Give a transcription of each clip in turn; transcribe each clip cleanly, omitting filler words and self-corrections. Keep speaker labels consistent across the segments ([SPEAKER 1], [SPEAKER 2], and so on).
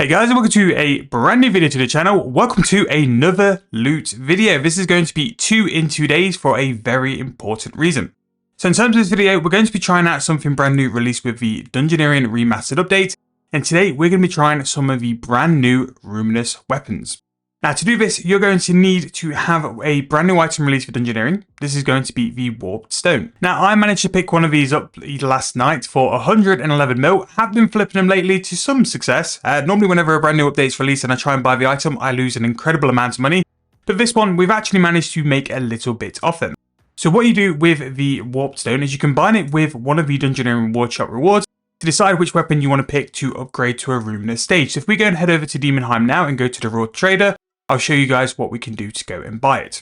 [SPEAKER 1] Hey guys, and welcome to a brand new video to the channel. Welcome to another loot video. This is going to be 2 in 2 days for a very important reason. So in terms of this video, we're going to be trying out something brand new released with the Demonheim remastered update. And today we're going to be trying some of the brand new Ruinous weapons. Now to do this, you're going to need to have a brand new item released for Demonheim. This is going to be the Warped Stone. Now I managed to pick one of these up last night for 111 mil. Have been flipping them lately to some success. Normally whenever a brand new update's released and I try and buy the item, I lose an incredible amount of money. But this one, we've actually managed to make a little bit off them. So what you do with the Warped Stone is you combine it with one of the Demonheim reward shop rewards to decide which weapon you want to pick to upgrade to a Ruinous stage. So if we go and head over to Demonheim now and go to the Raw Trader, I'll show you guys what we can do to go and buy it.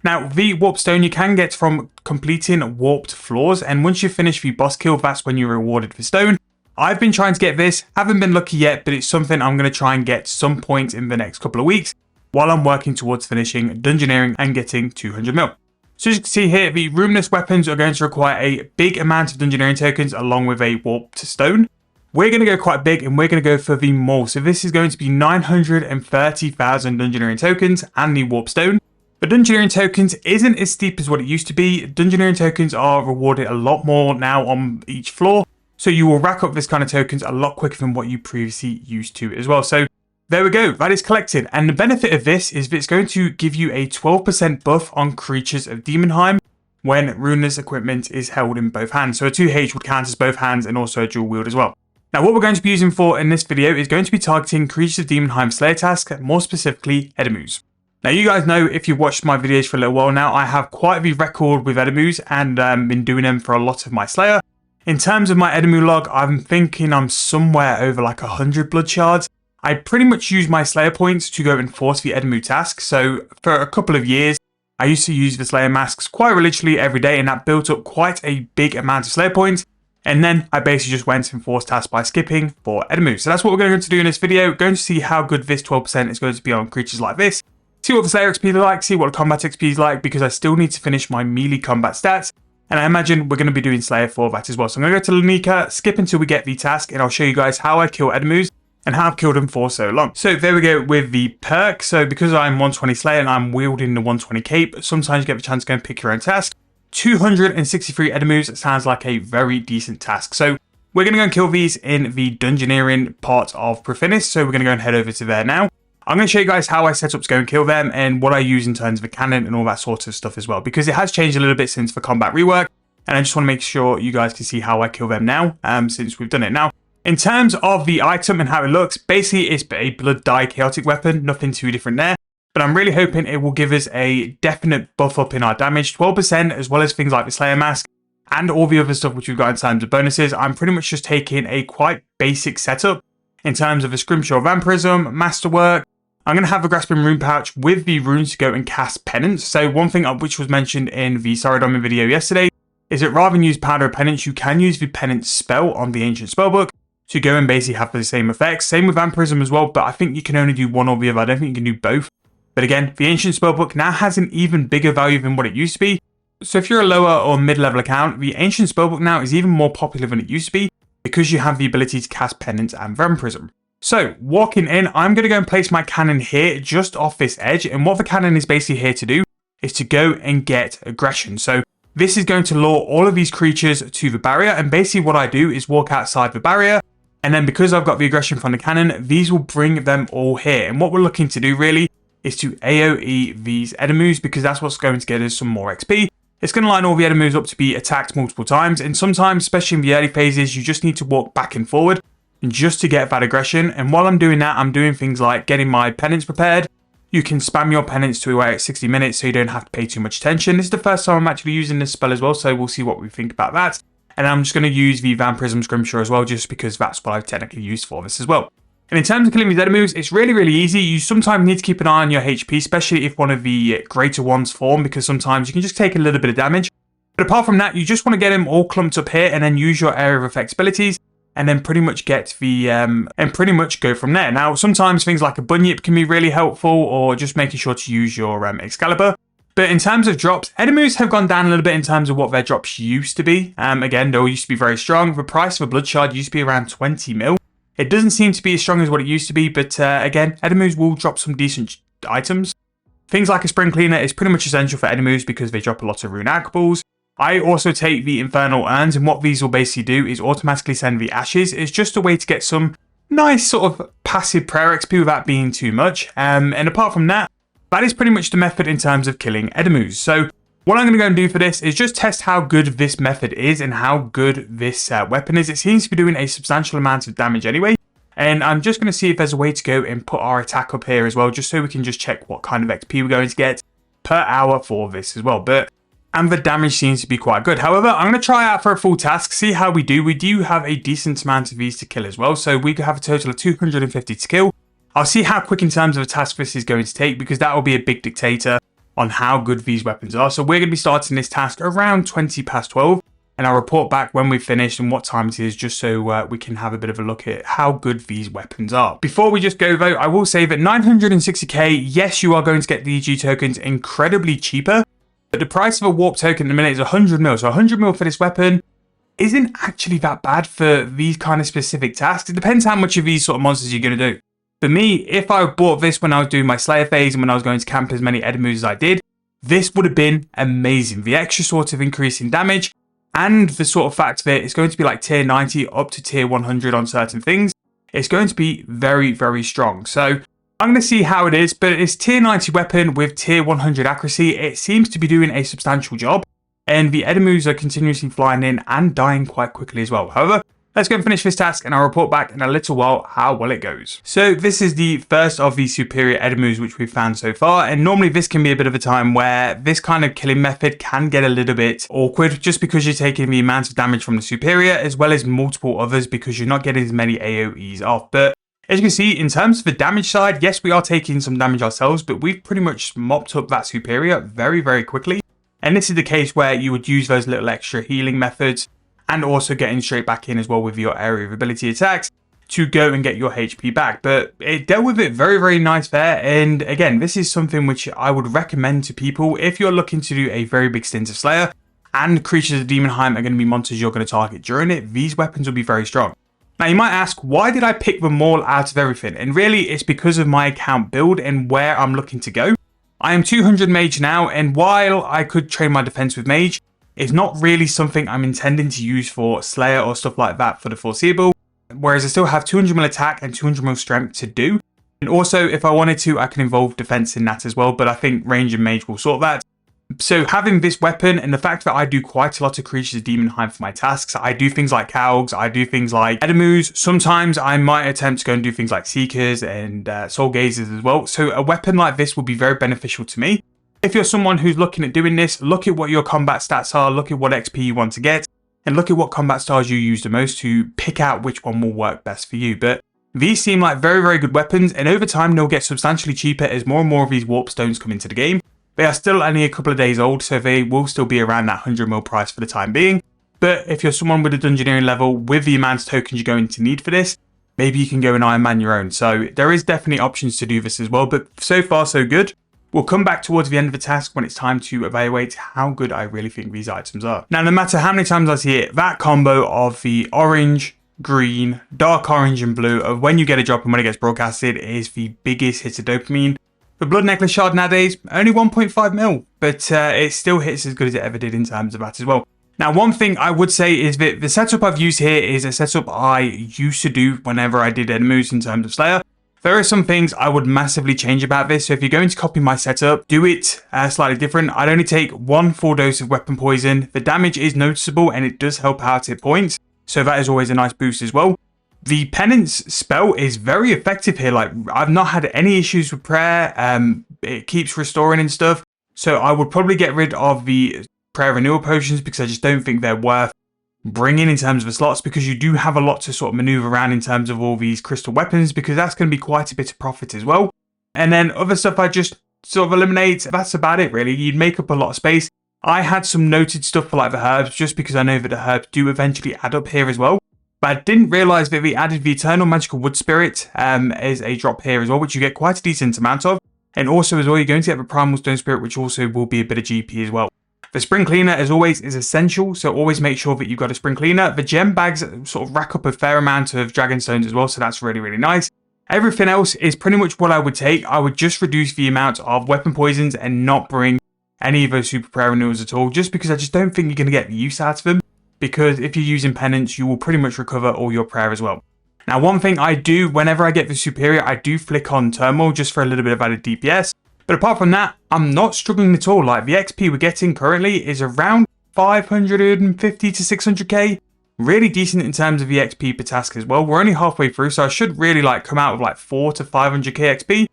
[SPEAKER 1] Now, the Warped Stone you can get from completing warped floors, and once you finish the boss kill, that's when you're rewarded for stone. I've been trying to get this, haven't been lucky yet, but it's something I'm going to try and get some point in the next couple of weeks while I'm working towards finishing Demonheim and getting 200 mil. So as you can see here, the Ruinous weapons are going to require a big amount of Demonheim tokens along with a Warped Stone. We're going to go quite big and we're going to go for the Maul. So this is going to be 930,000 Demonheim tokens and the Warp Stone. But Demonheim tokens isn't as steep as what it used to be. Demonheim tokens are rewarded a lot more now on each floor. So you will rack up this kind of tokens a lot quicker than what you previously used to as well. So there we go, that is collected. And the benefit of this is that it's going to give you a 12% buff on creatures of Demonheim when Ruinous equipment is held in both hands. So a 2H would count as both hands and also a dual wield as well. Now what we're going to be using for in this video is going to be targeting creatures of Demonheim Slayer task, more specifically Eddimus. Now you guys know, if you've watched my videos for a little while now, I have quite the record with Eddimus and been doing them for a lot of my Slayer. In terms of my Eddimus log, I'm thinking I'm somewhere over like 100 blood shards. I pretty much use my Slayer points to go enforce the Eddimus task. So for a couple of years, I used to use the Slayer masks quite religiously every day, and that built up quite a big amount of Slayer points. And then I basically just went and forced tasks by skipping for Eddimus. So that's what we're going to do in this video. Going to see how good this 12% is going to be on creatures like this. See what the Slayer XP is like, see what the combat XP is like, because I still need to finish my melee combat stats. And I imagine we're going to be doing Slayer for that as well. So I'm going to go to Lanika, skip until we get the task, and I'll show you guys how I kill Eddimus and how I've killed them for so long. So there we go with the perk. So because I'm 120 Slayer and I'm wielding the 120 cape, sometimes you get the chance to go and pick your own task. 263 Eddimus sounds like a very decent task. So we're going to go and kill these in the Demonheim part of Buisness. So we're going to go and head over to there now. I'm going to show you guys how I set up to go and kill them and what I use in terms of the cannon and all that sort of stuff as well, because it has changed a little bit since the combat rework. And I just want to make sure you guys can see how I kill them now, since we've done it. Now, in terms of the item and how it looks, basically it's a blood dye chaotic weapon, nothing too different there. But I'm really hoping it will give us a definite buff up in our damage, 12%, as well as things like the Slayer Mask and all the other stuff which we've got in terms of bonuses. I'm pretty much just taking a quite basic setup in terms of a Scrimshaw Vampirism, Masterwork. I'm going to have a Grasping Rune Pouch with the runes to go and cast Penance. So one thing which was mentioned in the Saradomin video yesterday is that rather than use Powder of Penance, you can use the Penance spell on the Ancient Spellbook to go and basically have the same effects. Same with Vampirism as well, but I think you can only do one or the other. I don't think you can do both. But again, the Ancient Spellbook now has an even bigger value than what it used to be. So if you're a lower or mid-level account, the Ancient Spellbook now is even more popular than it used to be because you have the ability to cast Penance and Vampirism. So walking in, I'm going to go and place my cannon here just off this edge. And what the cannon is basically here to do is to go and get aggression. So this is going to lure all of these creatures to the barrier. And basically what I do is walk outside the barrier. And then because I've got the aggression from the cannon, these will bring them all here. And what we're looking to do really is to AoE these Eddimus, because that's what's going to get us some more XP. It's going to line all the Eddimus up to be attacked multiple times, and sometimes, especially in the early phases, you just need to walk back and forward and just to get that aggression. And while I'm doing that, I'm doing things like getting my penance prepared. You can spam your penance to about 60 minutes so you don't have to pay too much attention. This is the first time I'm actually using this spell as well, so we'll see what we think about that. And I'm just going to use the Vampirism Scrimshaw as well, just because that's what I've technically used for this as well. And in terms of killing these Eddimus, it's really, really easy. You sometimes need to keep an eye on your HP, especially if one of the greater ones form, because sometimes you can just take a little bit of damage. But apart from that, you just want to get them all clumped up here and then use your area of effect abilities and then pretty much get the, and pretty much go from there. Now, sometimes things like a Bunyip can be really helpful, or just making sure to use your Excalibur. But in terms of drops, Eddimus have gone down a little bit in terms of what their drops used to be. Again, they all used to be very strong. The price of a Blood Shard used to be around 20 mil. It doesn't seem to be as strong as what it used to be, but again, Eddimus will drop some decent items. Things like a spring cleaner is pretty much essential for Eddimus because they drop a lot of rune balls. I also take the infernal urns, and what these will basically do is automatically send the ashes. It's just a way to get some nice sort of passive prayer XP without being too much. And apart from that, that is pretty much the method in terms of killing Eddimus. So what I'm going to go and do for this is just test how good this method is and how good this weapon is. It seems to be doing a substantial amount of damage anyway. And I'm just going to see if there's a way to go and put our attack up here as well, just so we can just check what kind of XP we're going to get per hour for this as well. And the damage seems to be quite good. However, I'm going to try out for a full task, see how we do. We do have a decent amount of these to kill as well. So we have a total of 250 to kill. I'll see how quick in terms of a task this is going to take, because that will be a big dictator on how good these weapons are. So we're going to be starting this task around 20 past 12. And I'll report back when we've finished and what time it is, just so we can have a bit of a look at how good these weapons are. Before we just go though, I will say that 960k, yes, you are going to get the EG tokens incredibly cheaper. But the price of a warp token at the minute is 100 mil. So 100 mil for this weapon isn't actually that bad for these kind of specific tasks. It depends how much of these sort of monsters you're going to do. For me, if I bought this when I was doing my Slayer phase and when I was going to camp as many Eddimus as I did, this would have been amazing. The extra sort of increase in damage and the sort of fact that it's going to be like tier 90 up to tier 100 on certain things, it's going to be very, very strong. So I'm going to see how it is, but it's tier 90 weapon with tier 100 accuracy. It seems to be doing a substantial job, and the Eddimus are continuously flying in and dying quite quickly as well. However, let's go and finish this task, and I'll report back in a little while how well it goes. So this is the first of the superior Eddimus which we've found so far, and normally this can be a bit of a time where this kind of killing method can get a little bit awkward, just because you're taking the amount of damage from the superior as well as multiple others, because you're not getting as many AoEs off. But as you can see, in terms of the damage side, yes, we are taking some damage ourselves, but we've pretty much mopped up that superior very, very quickly. And this is the case where you would use those little extra healing methods and also getting straight back in as well with your area of ability attacks to go and get your HP back. But it dealt with it very, very nice there. And again, this is something which I would recommend to people if you're looking to do a very big stint of Slayer and creatures of Demonheim are going to be monsters you're going to target during it. These weapons will be very strong. Now you might ask, why did I pick the Maul out of everything? And really it's because of my account build and where I'm looking to go. I am 200 mage now, and while I could train my defense with mage, it's not really something I'm intending to use for Slayer or stuff like that for the foreseeable. Whereas I still have 200 mil attack and 200 mil strength to do. And also if I wanted to, I can involve defense in that as well, but I think range and mage will sort that. So having this weapon and the fact that I do quite a lot of creatures of Demonheim for my tasks, I do things like Cowgs, I do things like Eddimus. Sometimes I might attempt to go and do things like Seekers and Soul Gazers as well. So a weapon like this will be very beneficial to me. If you're someone who's looking at doing this, look at what your combat stats are, look at what XP you want to get, and look at what combat stars you use the most to pick out which one will work best for you. But these seem like very, very good weapons, and over time they'll get substantially cheaper as more and more of these warp stones come into the game. They are still only a couple of days old, so they will still be around that 100 mil price for the time being. But if you're someone with a dungeoneering level, with the amount of tokens you're going to need for this, maybe you can go and Iron Man your own. So there is definitely options to do this as well, but so far so good. We'll come back towards the end of the task when it's time to evaluate how good I really think these items are. Now, no matter how many times I see it, that combo of the orange, green, dark orange and blue of when you get a drop and when it gets broadcasted is the biggest hit of dopamine. The Blood Necklace Shard nowadays, only 1.5 mil, but it still hits as good as it ever did in terms of that as well. Now, one thing I would say is that the setup I've used here is a setup I used to do whenever I did Eddimus in terms of Slayer. There are some things I would massively change about this, so if you're going to copy my setup, do it slightly different. I'd only take one full dose of weapon poison. The damage is noticeable and it does help out at points, so that is always a nice boost as well. The penance spell is very effective here. Like, I've not had any issues with prayer. It keeps restoring and stuff. So I would probably get rid of the prayer renewal potions because I just don't think they're worth bringing in terms of the slots, because you do have a lot to sort of maneuver around in terms of all these crystal weapons, because that's going to be quite a bit of profit as well. And then other stuff I just sort of eliminate. That's about it really. You'd make up a lot of space. I had some noted stuff for like the herbs, just because I know that the herbs do eventually add up here as well. But I didn't realise that we added the Eternal Magical Wood Spirit as a drop here as well, which you get quite a decent amount of. And also as well, you're going to get the Primal Stone Spirit, which also will be a bit of GP as well. The spring cleaner, as always, is essential, so always make sure that you've got a spring cleaner. The gem bags sort of rack up a fair amount of dragon stones as well, so that's really, really nice. Everything else is pretty much what I would take. I would just reduce the amount of weapon poisons and not bring any of those super prayer renewals at all, just because I just don't think you're going to get the use out of them, because if you're using penance, you will pretty much recover all your prayer as well. Now, one thing I do, whenever I get the superior, I do flick on turmoil just for a little bit of added DPS. But apart from that, I'm not struggling at all. Like, the XP we're getting currently is around 550 to 600k. Really decent in terms of the XP per task as well. We're only halfway through, so I should really like come out with like 4 to 500k XP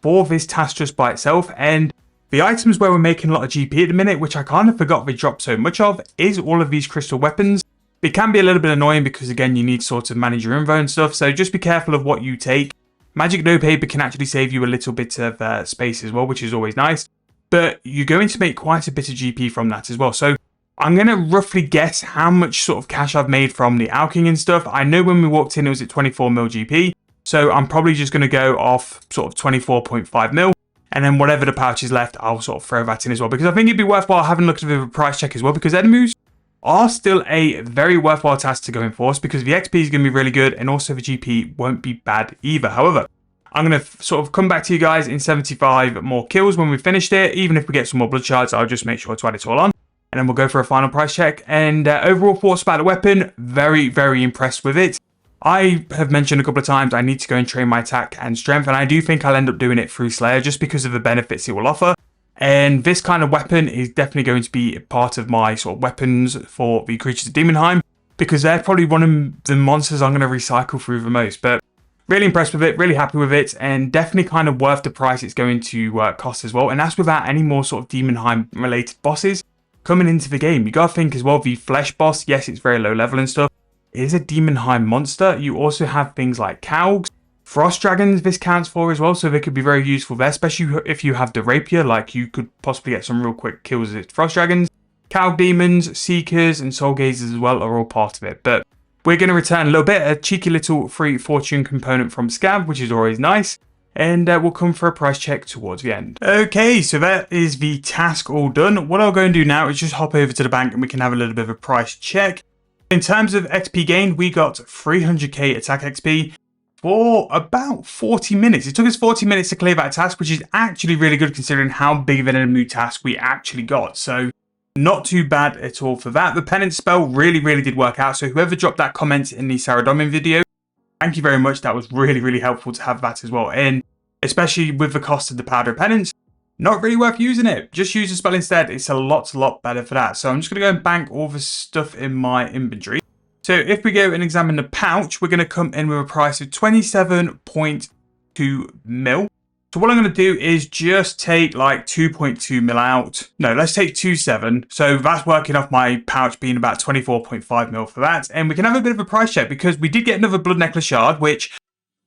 [SPEAKER 1] for this task just by itself. And the items where we're making a lot of GP at the minute, which I kind of forgot we dropped so much of, is all of these crystal weapons. It can be a little bit annoying because, again, you need to sort of manage your info and stuff, so just be careful of what you take. Magic no paper can actually save you a little bit of space as well, which is always nice. But you're going to make quite a bit of GP from that as well. So I'm going to roughly guess how much sort of cash I've made from the alching and stuff. I know when we walked in, it was at 24 mil GP. So I'm probably just going to go off sort of 24.5 mil. And then whatever the pouch is left, I'll sort of throw that in as well. Because I think it'd be worthwhile having a look at the price check as well. Because Eddimus are still a very worthwhile task to go enforce, because the XP is going to be really good and also the GP won't be bad either. However, I'm going to sort of come back to you guys in 75 more kills when we've finished it. Even if we get some more blood shards, I'll just make sure to add it all on. And then we'll go for a final price check. And overall thoughts about the weapon, very, very impressed with it. I have mentioned a couple of times I need to go and train my attack and strength, and I do think I'll end up doing it through Slayer just because of the benefits it will offer. And this kind of weapon is definitely going to be part of my sort of weapons for the creatures of Demonheim, because they're probably one of the monsters I'm going to recycle through the most. But really impressed with it, really happy with it, and definitely kind of worth the price it's going to cost as well. And that's without any more sort of Demonheim related bosses coming into the game. You got to think as well, the flesh boss, yes, it's very low level and stuff, it is a Demonheim monster. You also have things like Cowgs. Frost dragons this counts for as well, so they could be very useful there, especially if you have the rapier. Like, you could possibly get some real quick kills with frost dragons. Cow demons, seekers, and soul gazers as well are all part of it. But we're going to return a little bit, a cheeky little free fortune component from Scab, which is always nice. And we'll come for a price check towards the end. Okay, so that is the task all done. What I'll go and do now is just hop over to the bank and we can have a little bit of a price check. In terms of XP gained, we got 300k attack XP. For about 40 minutes. It took us 40 minutes to clear that task, which is actually really good considering how big of an enemy task we actually got. So not too bad at all for that. The penance spell really, really did work out. So whoever dropped that comment in the Saradomin video, thank you very much. That was really, really helpful to have that as well. And especially with the cost of the powder of penance, not really worth using it. Just use the spell instead. It's a lot better for that. So I'm just going to go and bank all the stuff in my inventory. So if we go and examine the pouch, we're going to come in with a price of 27.2 mil. So what I'm going to do is just take like 2.2 mil out. No, let's take 2.7. So that's working off my pouch being about 24.5 mil for that. And we can have a bit of a price check because we did get another blood necklace shard, which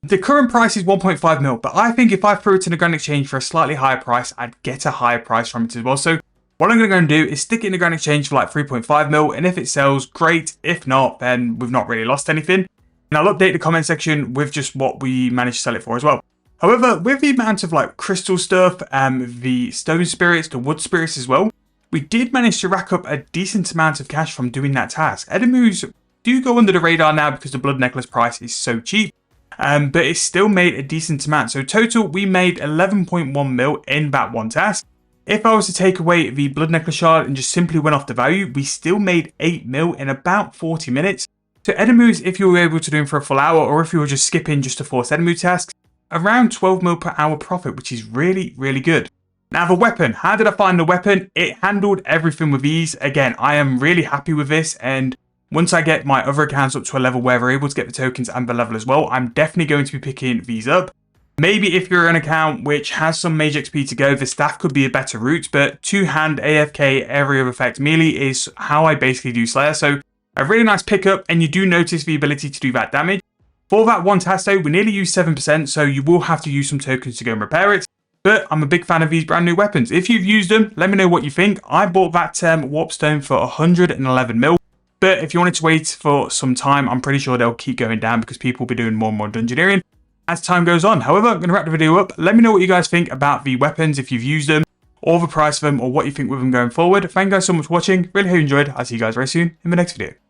[SPEAKER 1] the current price is 1.5 mil. But I think if I threw it in a grand exchange for a slightly higher price, I'd get a higher price from it as well. So what I'm going to go and do is stick it in the grand exchange for like 3.5 mil, and if it sells, great. If not, then we've not really lost anything. And I'll update the comment section with just what we managed to sell it for as well. However, with the amount of like crystal stuff, the stone spirits, the wood spirits as well, we did manage to rack up a decent amount of cash from doing that task. Eddimus do go under the radar now because the blood necklace price is so cheap. But it still made a decent amount. So total, we made 11.1 mil in that one task. If I was to take away the blood necklace shard and just simply went off the value, we still made 8 mil in about 40 minutes. So Eddimus, if you were able to do them for a full hour, or if you were just skipping just to force Eddimus tasks, around 12 mil per hour profit, which is really, really good. Now the weapon, how did I find the weapon? It handled everything with ease. Again, I am really happy with this, and once I get my other accounts up to a level where we're able to get the tokens and the level as well, I'm definitely going to be picking these up. Maybe if you're an account which has some mage XP to go, the staff could be a better route, but two-hand AFK area of effect melee is how I basically do Slayer. So a really nice pickup, and you do notice the ability to do that damage. For that one task though, we nearly used 7%, so you will have to use some tokens to go and repair it. But I'm a big fan of these brand new weapons. If you've used them, let me know what you think. I bought that Warpstone for 111 mil. But if you wanted to wait for some time, I'm pretty sure they'll keep going down because people will be doing more and more dungeoneering as time goes on. However, I'm going to wrap the video up. Let me know what you guys think about the weapons, if you've used them, or the price of them or what you think with them going forward. Thank you guys so much for watching. Really hope you enjoyed. I'll see you guys very soon in the next video.